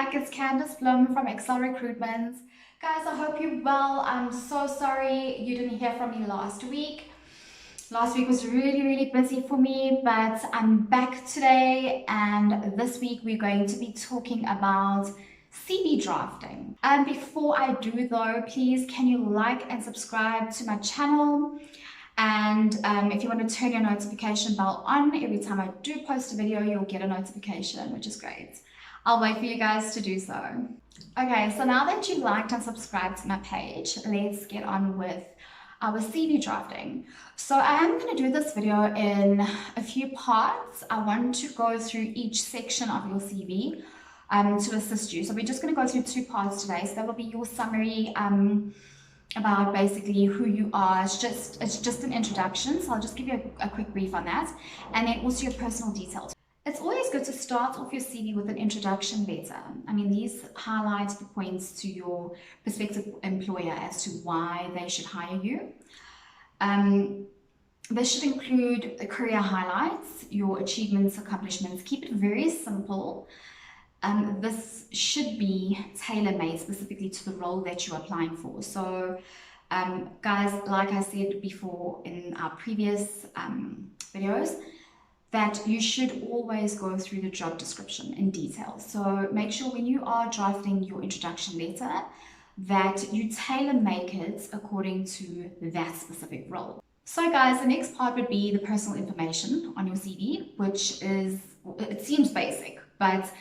back. It's Candice Blum from Excel Recruitment. Guys, I hope you're well. I'm so sorry you didn't hear from me last week. Last week was really busy for me, but I'm back today, and this week we're going to be talking about CV drafting. And before I do though, please can you like and subscribe to my channel? And if you want to turn your notification bell on, every time I do post a video, you'll get a notification, which is great. I'll wait for you guys to do so. Okay, so now that you've liked and subscribed to my page, let's get on with our CV drafting. So I am going to do this video in a few parts. I want to go through each section of your CV to assist you. So we're just going to go through two parts today. So that will be your summary about basically who you are. It's just an introduction, so I'll just give you a quick brief on that, and then also your personal details. It's always good to start off your CV with an introduction letter. I mean, these highlight the points to your prospective employer as to why they should hire you. They should include the career highlights, your achievements, accomplishments. Keep it very simple. This should be tailor-made specifically to the role that you're applying for. So guys, like I said before in our previous videos, that you should always go through the job description in detail. So make sure when you are drafting your introduction letter that you tailor-make it according to that specific role. So guys, the next part would be the personal information on your CV, which is, it seems basic, but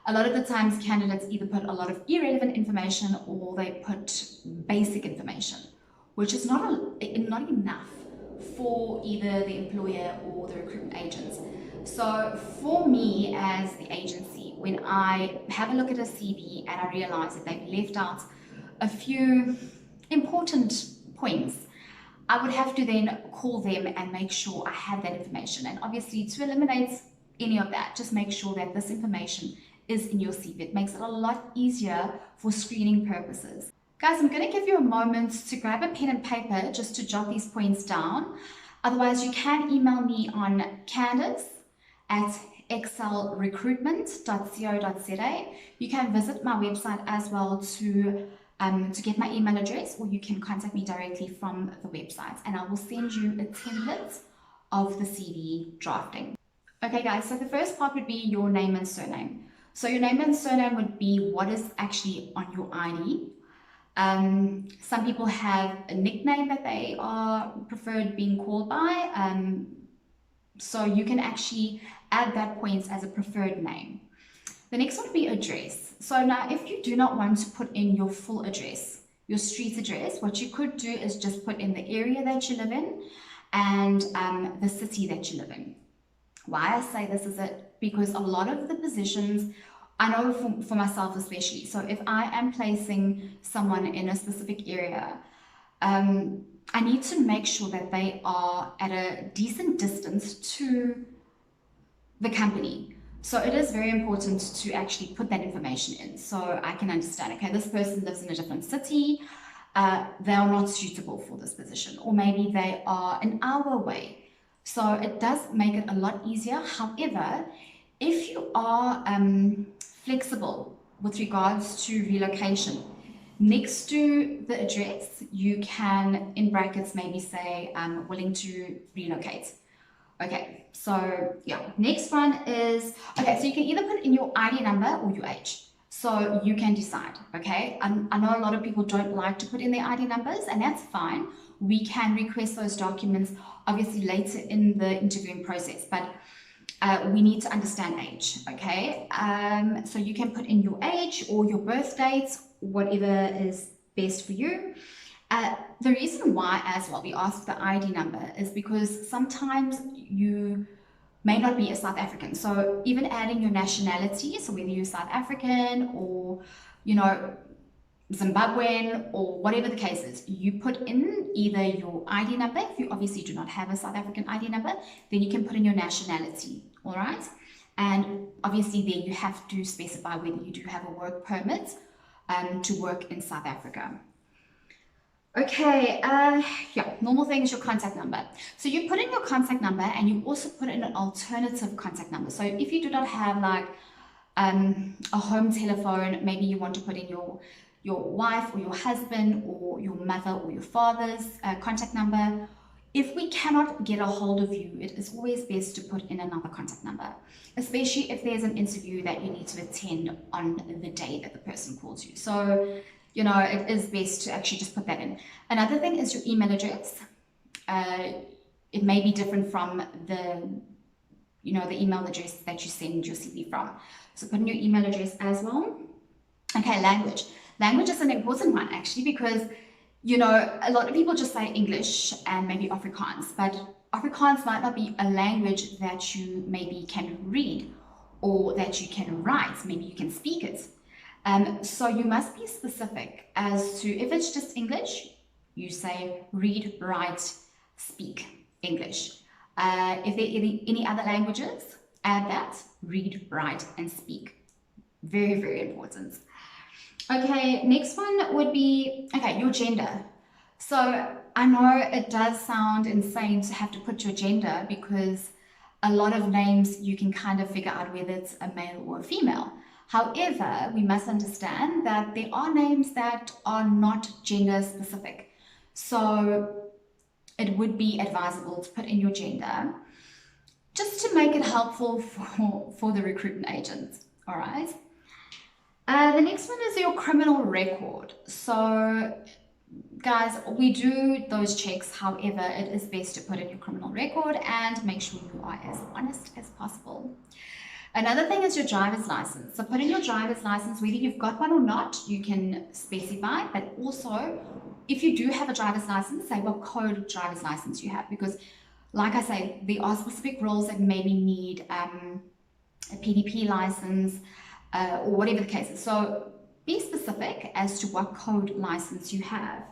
a lot of the times candidates either put a lot of irrelevant information or they put basic information, which is not enough for either the employer or the recruitment agents. So for me as the agency, when I have a look at a CV and I realize that they've left out a few important points, I would have to then call them and make sure I have that information. And obviously to eliminate any of that, just make sure that this information is in your CV. It makes it a lot easier for screening purposes. Guys, I'm going to give you a moment to grab a pen and paper just to jot these points down. Otherwise, you can email me on candice@excelrecruitment.co.za. You can visit my website as well to get my email address, or you can contact me directly from the website, and I will send you a template of the CV drafting. Okay guys, so the first part would be your name and surname. So your name and surname would be what is actually on your ID. Some people have a nickname that they are preferred being called by, so you can actually add that point as a preferred name. The next one would be address. So now if you do not want to put in your full address, your street address, what you could do is just put in the area that you live in and the city that you live in. Why I say this is because a lot of the positions, I know for myself especially, so if I am placing someone in a specific area, I need to make sure that they are at a decent distance to the company. So it is very important to actually put that information in so I can understand, okay, this person lives in a different city, they are not suitable for this position, or maybe they are an hour away. So it does make it a lot easier. However, if you are flexible with regards to relocation, next to the address, you can, in brackets, maybe say, I'm willing to relocate. Okay, so yeah, next one is, okay, so you can either put in your ID number or your age. So you can decide, okay? I know a lot of people don't like to put in their ID numbers, and that's fine. We can request those documents obviously later in the interviewing process, but we need to understand age, okay? So you can put in your age or your birth date, whatever is best for you. The reason why as well we ask the ID number is because sometimes you may not be a South African. So even adding your nationality, so whether you're South African or, you know, Zimbabwean or whatever the case is, you put in either your ID number. If you obviously do not have a South African ID number, then you can put in your nationality, all right? And obviously then you have to specify whether you do have a work permit to work in South Africa. Okay, yeah, normal thing is your contact number. So you put in your contact number and you also put in an alternative contact number. So if you do not have like a home telephone. Maybe you want to put in your wife or your husband or your mother or your father's contact number. If we cannot get a hold of you, it is always best to put in another contact number, especially if there's an interview that you need to attend on the day that the person calls you. So, you know, it is best to actually just put that in. Another thing is your email address. It may be different from the email address that you send your CV from. So put in your email address as well. Okay, language. Language is an important one actually, because you know, a lot of people just say English and maybe Afrikaans, but Afrikaans might not be a language that you maybe can read or that you can write. Maybe you can speak it. So you must be specific as to, if it's just English, you say read, write, speak English. If there are any other languages, add that, read, write, and speak. Very, very important. Okay, next one would be, okay, your gender. So I know it does sound insane to have to put your gender, because a lot of names you can kind of figure out whether it's a male or a female. However, we must understand that there are names that are not gender specific. So it would be advisable to put in your gender just to make it helpful for the recruitment agent, all right? The next one is your criminal record. So guys, we do those checks. However, it is best to put in your criminal record and make sure you are as honest as possible. Another thing is your driver's license. So put in your driver's license, whether you've got one or not, you can specify, but also if you do have a driver's license, say what code of driver's license you have, because like I say, there are specific roles that maybe need a PDP license, or whatever the case is. So be specific as to what code license you have.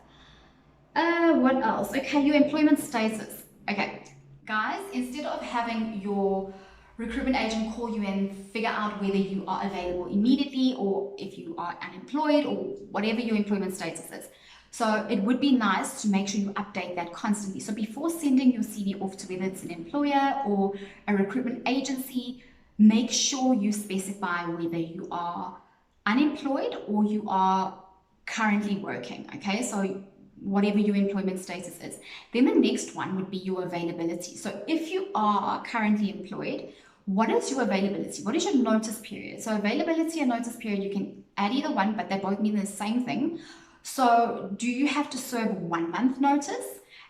What else? Okay, your employment status. Okay, guys, instead of having your recruitment agent call you and figure out whether you are available immediately or if you are unemployed or whatever your employment status is. So it would be nice to make sure you update that constantly. So before sending your CV off to whether it's an employer or a recruitment agency, make sure you specify whether you are unemployed or you are currently working, okay? So whatever your employment status is. Then the next one would be your availability. So if you are currently employed, what is your availability? What is your notice period? So availability and notice period, you can add either one, but they both mean the same thing. So do you have to serve 1 month notice?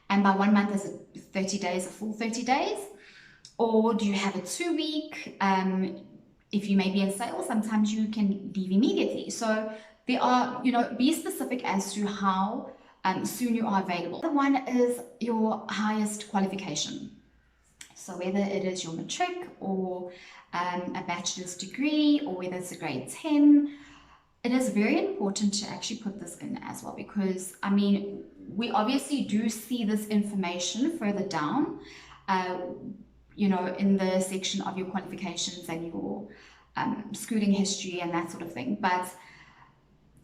And by 1 month, is it 30 days, a full 30 days? Or do you have a 2 week? If you may be in sales, sometimes you can leave immediately. So there are, be specific as to how soon you are available. The one is your highest qualification. So whether it is your matric or a bachelor's degree, or whether it's a grade 10, it is very important to actually put this in as well, because I mean, we obviously do see this information further down, in the section of your qualifications and your schooling history and that sort of thing. But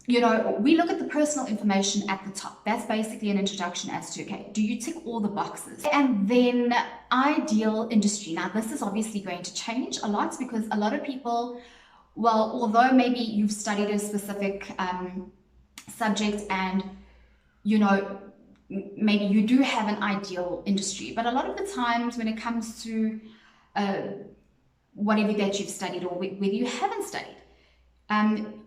we look at the personal information at the top. That's basically an introduction as to, okay, do you tick all the boxes? And then ideal industry. Now, this is obviously going to change a lot, because a lot of people, well, although maybe you've studied a specific subject and, maybe you do have an ideal industry, but a lot of the times when it comes to whatever that you've studied or whether you haven't studied,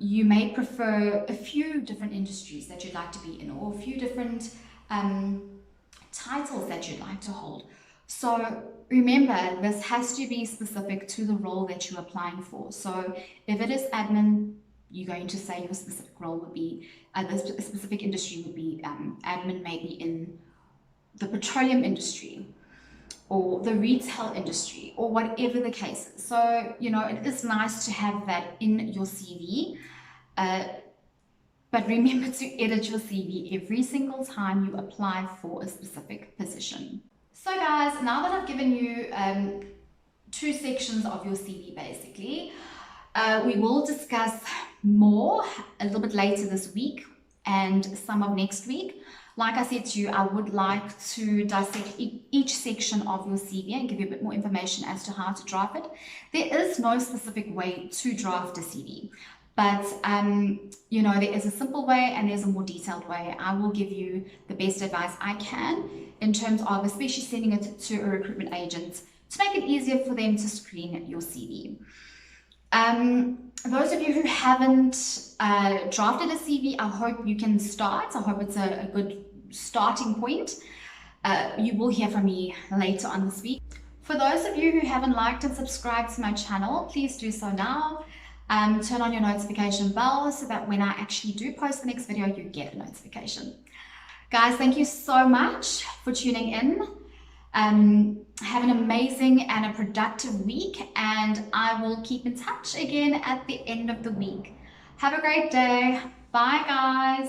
you may prefer a few different industries that you'd like to be in, or a few different titles that you'd like to hold. So remember, this has to be specific to the role that you're applying for. So if it is admin, you're going to say your specific role would be, the specific industry would be admin, maybe in the petroleum industry or the retail industry, or whatever the case is. So, it is nice to have that in your CV, but remember to edit your CV every single time you apply for a specific position. So guys, now that I've given you 2 sections of your CV basically, we will discuss more a little bit later this week and some of next week. Like I said to you, I would like to dissect each section of your CV and give you a bit more information as to how to draft it. There is no specific way to draft a CV, but you know, there is a simple way and there's a more detailed way. I will give you the best advice I can in terms of especially sending it to a recruitment agent to make it easier for them to screen your CV. Those of you who haven't drafted a CV, I hope you can start. I hope it's a good starting point. You will hear from me later on this week. For those of you who haven't liked and subscribed to my channel, please do so now. Turn on your notification bell so that when I actually do post the next video, you get a notification. Guys, thank you so much for tuning in. Have an amazing and a productive week, and I will keep in touch again at the end of the week. Have a great day. Bye, guys.